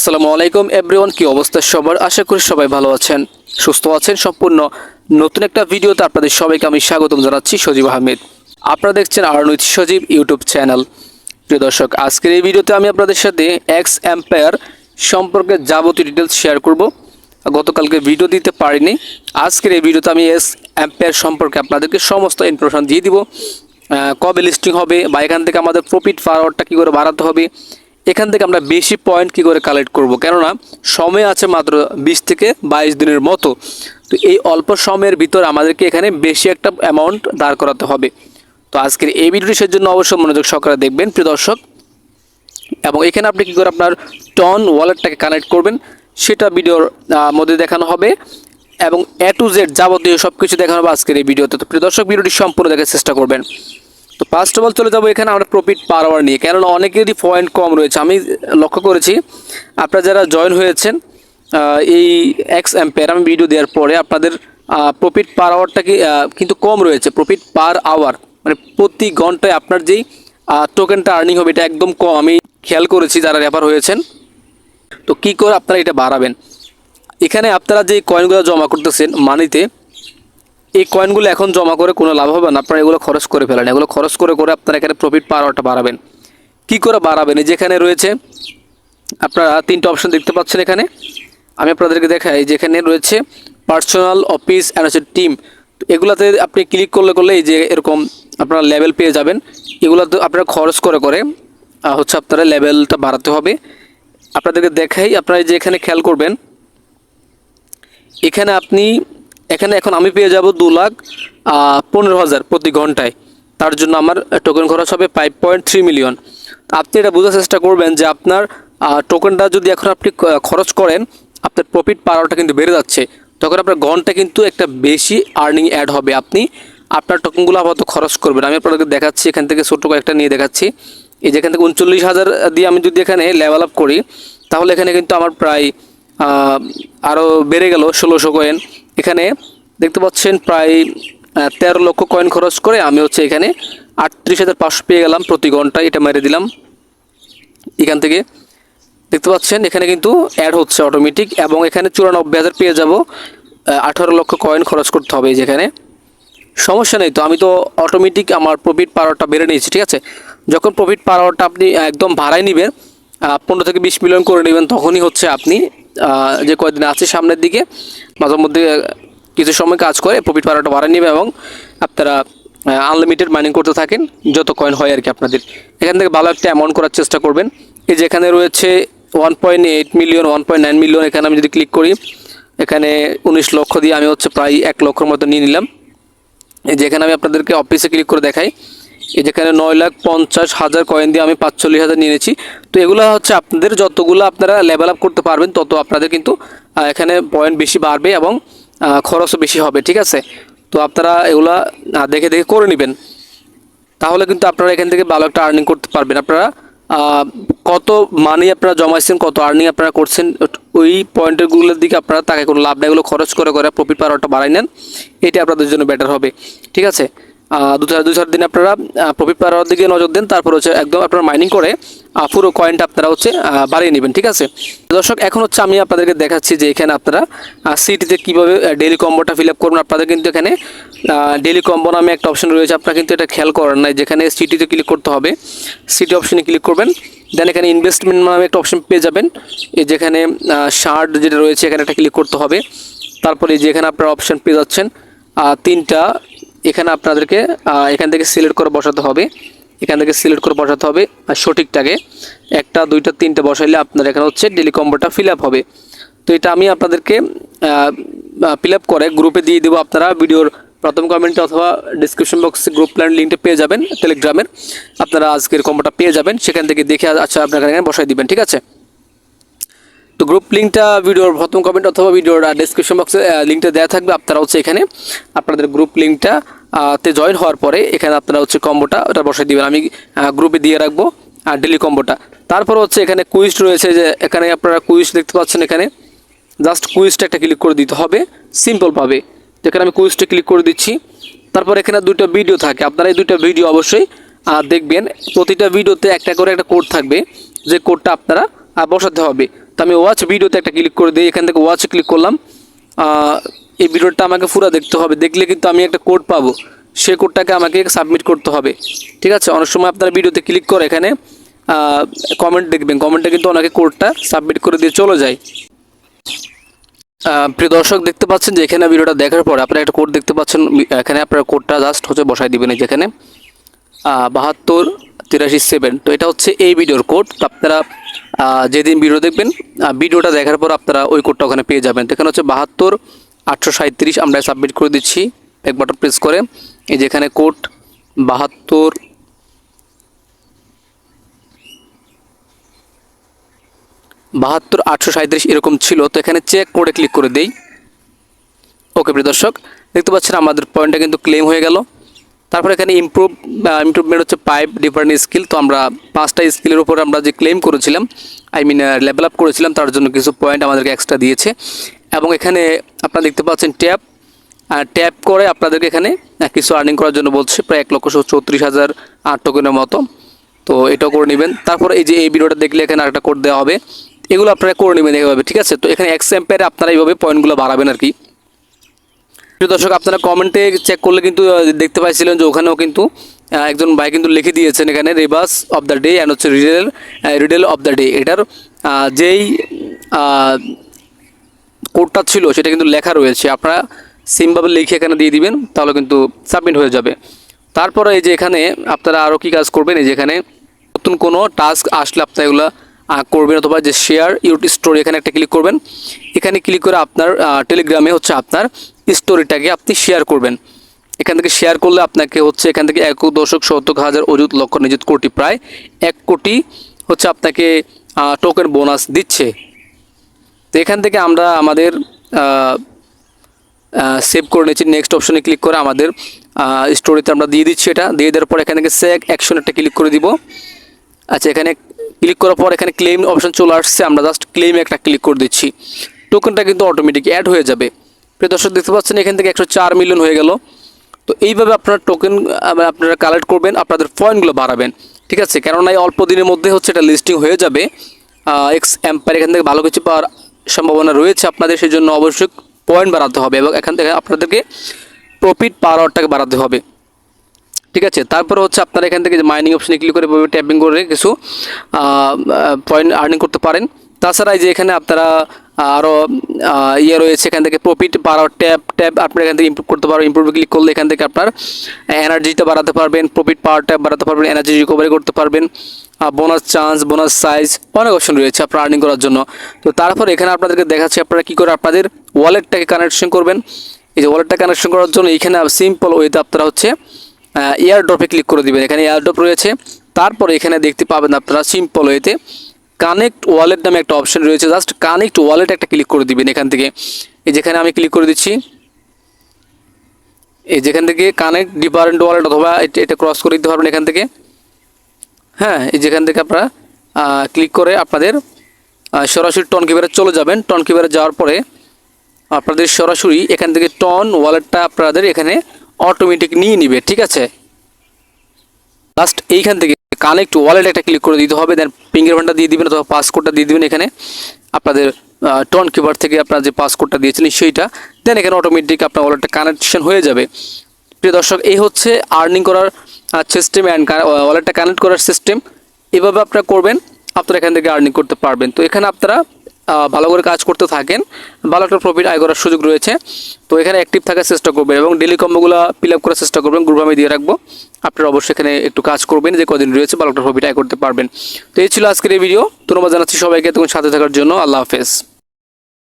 আসসালামু আলাইকুম এভরিওয়ান, কি অবস্থা সবার? আশা করি সবাই ভালো আছেন, সুস্থ আছেন। সম্পূর্ণ নতুন একটা ভিডিওতে আপনাদের সবাইকে আমি স্বাগতম জানাচ্ছি। সজীব আহমেদ, আপনারা দেখছেন earn with Sajib YouTube channel. প্রিয় দর্শক, আজকের এই ভিডিওতে আমি আপনাদের সাথে এক্স অ্যাম্পায়ার সম্পর্কে যাবতীয় ডিটেলস শেয়ার করব। গতকালকে ভিডিও দিতে পারিনি, আজকের এই ভিডিওতে আমি এক্স অ্যাম্পায়ার সম্পর্কে আপনাদেরকে সমস্ত ইনফরমেশন দিয়ে দিব। কবে লিস্টিং হবে বা এখান থেকে আমাদের প্রফিট পাওয়ারটা কী করে বাড়াতে হবে, এখান থেকে আমরা বেশি পয়েন্ট কী করে কালেক্ট করব, কেননা সময় আছে মাত্র 20 থেকে 22 দিনের মতো। তো এই অল্প সময়ের ভিতর আমাদেরকে এখানে বেশি একটা অ্যামাউন্ট দাঁড় করাতে হবে। তো আজকের এই ভিডিওটি সেজন্য অবশ্যই মনোযোগ সহকারে দেখবেন প্রিয় দর্শক। এবং এখানে আপনি কী করে আপনার টন ওয়ালেটটাকে কানেক্ট করবেন সেটা ভিডিওর মধ্যে দেখানো হবে, এবং A to Z যাবতীয় সব কিছু দেখানো হবে আজকের এই ভিডিওতে। তো প্রিয় দর্শক, ভিডিওটি সম্পূর্ণ দেখার চেষ্টা করবেন। তো ফার্স্ট অফ অল চলে যাবো এখানে আমরা প্রফিট পার আওয়ার নিয়ে, কেননা অনেকেরই পয়েন্ট কম রয়েছে। আমি লক্ষ্য করেছি আপনারা যারা জয়েন হয়েছেন এই এক্স অ্যাম্পায়ার আমি ভিডিও দেওয়ার পরে আপনাদের প্রফিট পার আওয়ারটা কিন্তু কম রয়েছে। প্রফিট পার আওয়ার মানে প্রতি ঘন্টায় আপনার যেই টোকেনটা আর্নিং হবে এটা একদম কম, আমি খেয়াল করেছি যারা রেফার হয়েছেন। তো কী করে আপনারা এটা বাড়াবেন? এখানে আপনারা যে কয়েনগুলো জমা করতেছেন মানিতে, এই কয়েনগুলো এখন জমা করে কোনো লাভ হবে না, আপনারা এগুলো খরচ করে ফেলেন। এগুলো খরচ করে করে আপনারা এখানে প্রফিট পার আওয়ারটা বাড়াবেন। কী করে বাড়াবেন? যেখানে রয়েছে আপনারা তিনটা অপশন দেখতে পাচ্ছেন এখানে, আমি আপনাদেরকে দেখাই। যেখানে রয়েছে পার্সোনাল, অফিস অ্যান্ড হচ্ছে টিম। তো এগুলাতে আপনি ক্লিক করলে এই যে এরকম আপনারা লেভেল পেয়ে যাবেন। এগুলোতে আপনারা খরচ করে করে হচ্ছে আপনারা লেভেলটা বাড়াতে হবে। আপনাদেরকে দেখাই, আপনারা যে এখানে খেয়াল করবেন, এখানে এখন আমি পেয়ে যাব 2,15,000 প্রতি ঘন্টায়। তার জন্য আমার টোকেন খরচ হবে 5.3 মিলিয়ন। আপনি এটা বোঝার চেষ্টা করবেন যে আপনার টোকেনটা যদি এখন আপনি খরচ করেন, আপনার প্রফিট পার আওয়ারটা কিন্তু বেড়ে যাচ্ছে। তখন আপনার ঘন্টা কিন্তু একটা বেশি আর্নিং অ্যাড হবে। আপনি আপনার টোকেনগুলো আপাতত খরচ করবেন। আমি আপনাদেরকে দেখাচ্ছি, এখান থেকে ছোটো কয়েকটা নিয়ে দেখাচ্ছি। এই যেখান থেকে 39,000 দিয়ে আমি যদি এখানে লেভেল আপ করি, তাহলে এখানে কিন্তু আমার প্রায় আরও বেড়ে গেল 1600 কয়েন। এখানে দেখতে পাচ্ছেন প্রায় 13 লক্ষ কয়েন খরচ করে আমি হচ্ছে এখানে 38,500 পেয়ে গেলাম প্রতি ঘন্টায়। এটা মেরে দিলাম, এখান থেকে দেখতে পাচ্ছেন এখানে কিন্তু অ্যাড হচ্ছে অটোমেটিক, এবং এখানে 94,000 পেয়ে যাব। 18 লক্ষ কয়েন খরচ করতে হবে। যেখানে সমস্যা নেই, তো আমি তো অটোমেটিক আমার প্রফিট পার আওয়ারটা বেড়ে নিয়েছি, ঠিক আছে। যখন প্রফিট পার আওয়ারটা আপনি একদম ভাড়ায় নেবেন, 15 থেকে 20 মিলিয়ন করে নেবেন, তখনই হচ্ছে আপনি যে কয়েকদিন আছে সামনের দিকে মাঝে মধ্যে কিছু সময় কাজ করে প্রফিট পার আওয়ারটা বাড়ায় নেবে, এবং আপনারা আনলিমিটেড মাইনিং করতে থাকেন যত কয়েন হয় আর কি আপনাদের। এখান থেকে ভালো একটা অ্যামাউন্ট করার চেষ্টা করবেন। এই যে এখানে রয়েছে 1.8 মিলিয়ন, 1.9 মিলিয়ন। এখানে আমি যদি ক্লিক করি, এখানে 19 লক্ষ দিয়ে আমি হচ্ছে প্রায় 1 লক্ষর মতো নিয়ে নিলাম। এই যেখানে আমি আপনাদেরকে অফিসে ক্লিক করে দেখাই, এই যেখানে 9,50,000 কয়েন দিয়ে আমি 45,000 নিয়েছি। তো এগুলো হচ্ছে আপনাদের যতগুলো আপনারা লেভেল আপ করতে পারবেন তত আপনাদের কিন্তু এখানে পয়েন্ট বেশি বাড়বে এবং খরচও বেশি হবে, ঠিক আছে। তো আপনারা এগুলা দেখে দেখে করে নেবেন, তাহলে কিন্তু আপনারা এখান থেকে ভালো একটা আর্নিং করতে পারবেন। আপনারা কত মানি আপনারা জমাইছেন, কত আর্নিং আপনারা করছেন, ওই পয়েন্টগুলোর দিকে আপনারা তাকে কোনো লাভ নেই, এগুলো খরচ করে করে প্রফিট পার আওয়ারটা বাড়াই নেন, এটা আপনাদের জন্য বেটার হবে, ঠিক আছে। 2-4 দিন আপনারা প্রফিট পার আওয়ার দিকে নজর দেন, তারপর হচ্ছে একদম আপনারা মাইনিং করে পুরো কয়েনটা আপনারা হচ্ছে বাড়িয়ে নেবেন, ঠিক আছে। দর্শক, এখন হচ্ছে আমি আপনাদেরকে দেখাচ্ছি যে এখানে আপনারা সিটিতে কীভাবে ডেইলি কম্বোটা ফিল আপ করবেন। আপনাদের কিন্তু এখানে ডেইলি কম্বো নামে একটা অপশন রয়েছে, আপনারা কিন্তু এটা খেয়াল করেন নাই। যেখানে সিটিতে ক্লিক করতে হবে, সিটি অপশনে ক্লিক করবেন, দেন এখানে ইনভেস্টমেন্ট নামে একটা অপশন পেয়ে যাবেন। এই যেখানে শার্ট যেটা রয়েছে এখানে একটা ক্লিক করতে হবে। তারপরে যেখানে আপনারা অপশন পেয়ে যাচ্ছেন 3টা, এখানে আপনাদেরকে এখান থেকে সিলেক্ট করে বসাতে হবে। এখান থেকে সিলেক্ট করে বসাতে হবে আর সঠিকটাকে 1, 2, 3 বসাইলে আপনার এখানে হচ্ছে ডেইলি কম্বোটা ফিল আপ হবে। তো এটা আমি আপনাদেরকে ফিল আপ করে গ্রুপে দিয়ে দেবো। আপনারা ভিডিওর প্রথম কমেন্টে অথবা ডিসক্রিপশন বক্সে গ্রুপ প্ল্যান লিঙ্কটা পেয়ে যাবেন, টেলিগ্রামের। আপনারা আজকের কম্বোটা পেয়ে যাবেন, সেখান থেকে দেখে আচ্ছা আপনারা এখানে বসাই দিবেন, ঠিক আছে। তো গ্রুপ লিঙ্কটা ভিডিওর প্রথম কমেন্ট অথবা ভিডিওর ডিসক্রিপশন বক্সে লিঙ্কটা দেওয়া থাকবে। আপনারা হচ্ছে এখানে আপনাদের গ্রুপ লিঙ্কটা তে জয়েন হওয়ার পরে এখানে আপনারা হচ্ছে কম্বোটা ওটা বসাই দিবেন। আমি গ্রুপে দিয়ে রাখবো ডেলি কম্বোটা। তারপর হচ্ছে এখানে কুইজ রয়েছে, যে এখানে আপনারা কুইজ দেখতে পাচ্ছেন। এখানে জাস্ট কুইজটা একটা ক্লিক করে দিতে হবে সিম্পলভাবে। যেখানে আমি কুইজটা ক্লিক করে দিচ্ছি, তারপর এখানে 2টা ভিডিও থাকে, আপনারা এই 2টা ভিডিও অবশ্যই দেখবেন। প্রতিটা ভিডিওতে একটা করে একটা কোড থাকবে, যে কোডটা আপনারা বসাতে হবে। তো আমি ওয়াচ ভিডিওতে একটা ক্লিক করে দিই, এখান থেকে ওয়াচ ক্লিক করলাম। এই ভিডিওটা আমাকে পুরো দেখতে হবে, দেখলে কিন্তু আমি একটা কোড পাবো, সেই কোডটাকে আমাকে সাবমিট করতে হবে। ঠিক আছে, অনেক সময় আপনারা ভিডিওতে ক্লিক করে এখানে কমেন্ট দেখবেন, কমেন্টে কিন্তু অনেকে কোডটা সাবমিট করে দিয়ে চলে যায়। প্রিয় দর্শক দেখতে পাচ্ছেন যে এখানে ভিডিওটা দেখার পর আপনারা একটা কোড দেখতে পাচ্ছেন, এখানে আপনারা কোডটা জাস্ট হচ্ছে বসাই দিবেন এই যেখানে 7283 তো এটা হচ্ছে এই ভিডিওর কোড। তো আপনারা যেদিন ভিডিও দেখবেন ভিডিওটা দেখার পর আপনারা ওই কোডটা ওখানে পেয়ে যাবেন। তো এখানে হচ্ছে 72837 আমরা সাবমিট করে দিচ্ছি এক বাটন প্রেস করে। এই যেখানে কোড 72837 এরকম ছিল। তো এখানে চেক কোডে ক্লিক করে দেই। ওকে প্রিয় দর্শক দেখতে পাচ্ছেন আমাদের পয়েন্টটা কিন্তু ক্লেম হয়ে গেল। তারপর এখানে ইমপ্রুভমেন্ট হচ্ছে পাইপ ডিফারেন্ট স্কিল। তো আমরা 5টা স্কিলের উপর আমরা যে ক্লেম করেছিলাম, লেভেল আপ করেছিলাম, তার জন্য কিছু পয়েন্ট আমাদেরকে এক্সট্রা দিয়েছে। এবং এখানে আপনারা দেখতে পাচ্ছেন ট্যাপ করে আপনাদেরকে এখানে কিছু আর্নিং করার জন্য বলছে, প্রায় 1,34,000 টোকেনের মতো। তো এটাও করে নেবেন। তারপর এই যে এই ভিডিওটা দেখলে এখানে আরেকটা কোড দেওয়া হবে, এগুলো আপনারা করে নেবেন এইভাবে। ঠিক আছে, তো এখানে এক্সাম্পেয়ারে আপনারা এইভাবে পয়েন্টগুলো বাড়াবেন আর কি। দর্শক আপনারা কমেন্টে চেক করলে কিন্তু দেখতে পাইছিলেন যে ওখানেও কিন্তু একজন ভাই কিন্তু লিখে দিয়েছেন এখানে reverse of the day and হচ্ছে রিডেল অফ দ্য ডে। এটার যেই কোডটা ছিল সেটা কিন্তু লেখা রয়েছে, আপনারা সিমভাবে লিখে এখানে দিয়ে দিবেন, তাহলে কিন্তু সাবমিট হয়ে যাবে। তারপরে এই যে এখানে আপনারা আরও কী কাজ করবেন, এই যে এখানে নতুন কোনো টাস্ক আসলে আপনারা এগুলো করবেন, অথবা যে শেয়ার ইউর স্টোরি এখানে একটা ক্লিক করবেন। এখানে ক্লিক করে আপনার টেলিগ্রামে হচ্ছে আপনার স্টোরিটাকে আপনি শেয়ার করবেন। এখান থেকে শেয়ার করলে আপনাকে হচ্ছে এখান থেকে 1,70,000 অযুত লক্ষ নিযুত কোটি, প্রায় 1 কোটি হচ্ছে আপনাকে টোকেন বোনাস দিচ্ছে। তো এখান থেকে আমরা আমাদের সেভ করে নিচ্ছি। নেক্সট অপশনে ক্লিক করে আমাদের স্টোরিতে আমরা দিয়ে দিচ্ছি। এটা দিয়ে দেওয়ার পর এখান থেকে সেক অ্যাকশন একটা ক্লিক করে দিব। আচ্ছা, এখানে ক্লিক করার পর এখানে ক্লেম অপশন চলে আসছে, আমরা জাস্ট ক্লেমে একটা ক্লিক করে দিচ্ছি। টোকেনটা কিন্তু অটোমেটিক অ্যাড হয়ে যাবে। প্রিয় দর্শক দেখতে পাচ্ছেন এখান থেকে 104 মিলিয়ন হয়ে গেল। তো এইভাবে আপনারা টোকেন আপনারা কালেক্ট করবেন, আপনাদের পয়েন্টগুলো বাড়াবেন। ঠিক আছে, কেননা এই অল্প দিনের মধ্যে হচ্ছে এটা লিস্টিং হয়ে যাবে। এক্সাম্পেয়ার এখান থেকে ভালো কিছু পাওয়ার সম্ভাবনা রয়েছে আপনাদের, সেই জন্য অবশ্যই পয়েন্ট বাড়াতে হবে এবং এখান থেকে আপনাদেরকে প্রফিট পাওয়ারটাকে বাড়াতে হবে। ঠিক আছে, তারপরে হচ্ছে আপনারা এখান থেকে যে মাইনিং অপশনে ক্লিক করে ট্যাপিং করে কিছু পয়েন্ট আর্নিং করতে পারেন। তাছাড়া যে এখানে আপনারা আরও রয়েছে, এখান থেকে প্রফিট পাওয়ার ট্যাব আপনারা এখান থেকে ইমপ্রুভ করতে পারবেন। ইমপ্রুভে ক্লিক করলে এখান থেকে আপনার এনার্জিটা বাড়াতে পারবেন, প্রফিট পাওয়ার ট্যাব বাড়াতে পারবেন, এনার্জি রিকভারি করতে পারবেন, বোনাস চান্স, বোনাস সাইজ, অনেক অপশন রয়েছে আপনার আর্নিং করার জন্য। তো তারপর এখানে আপনাদেরকে দেখাচ্ছি আপনারা কী করে আপনাদের ওয়ালেটটাকে কানেকশন করবেন। এই যে ওয়ালেটটা কানেকশন করার জন্য এখানে সিম্পল ওয়েতে আপনারা হচ্ছে এয়ারড্রপে ক্লিক করে দিবেন। এখানে এয়ারড্রপ রয়েছে, তারপরে এখানে দেখতে পাবেন আপনারা সিম্পল ওয়েতে কানেক্ট ওয়ালেট নামে একটা অপশন রয়েছে, জাস্ট কানেক্ট ওয়ালেট একটা ক্লিক করে দিবেন। এখান থেকে এই যেখানে আমি ক্লিক করে দিচ্ছি, এই যেখান থেকে কানেক্ট ডিফারেন্ট ওয়ালেট, অথবা এটা ক্রস করে দিতে পারবেন এখান থেকে। হ্যাঁ, এই যেখান থেকে আপনারা ক্লিক করে আপনাদের সরাসরি টন কিপারে চলে যাবেন। টন কিপারে যাওয়ার পরে আপনাদের সরাসরি এখান থেকে টন ওয়ালেটটা আপনাদের এখানে অটোমেটিক নিয়ে নিবে। ঠিক আছে, জাস্ট এইখান থেকে কানেক্ট ওয়ালেট একটা ক্লিক করে দিতে হবে, দেন ফিঙ্গারপ্রিন্টটা দিয়ে দিবেন অথবা পাসকোডটা দিয়ে দিবেন এখানে আপনাদের টন কিপার থেকে আপনারা যে পাসকোডটা দিয়েছিলেন সেইটা, দেন এখানে অটোমেটিক আপনার ওয়ালেটটা কানেকশন হয়ে যাবে। প্রিয় দর্শক, এই হচ্ছে আর্নিং করার সিস্টেম অ্যান্ড ওয়ালেটটা কানেক্ট করার সিস্টেম। এভাবে আপনারা করবেন, আপনারা এখান থেকে আর্নিং করতে পারবেন। তো এখানে আপনারা ভালো করে কাজ করতে থাকেন, ভালো একটা প্রফিট আয় করার সুযোগ রয়েছে। তো এখানে অ্যাক্টিভ থাকার চেষ্টা করবেন এবং ডেলি কম্বোগুলো ফিল আপ করার চেষ্টা করবেন। গ্রুপ আমি দিয়ে রাখবো, আপনারা অবশ্যই এখানে একটু কাজ করবেন, যে কদিন রয়েছে ভালো একটা প্রফিট আয় করতে পারবেন। তো এই ছিল আজকের এই ভিডিও। ধন্যবাদ জানাচ্ছি সবাইকে তখন সাথে থাকার জন্য। আল্লাহ হাফেজ।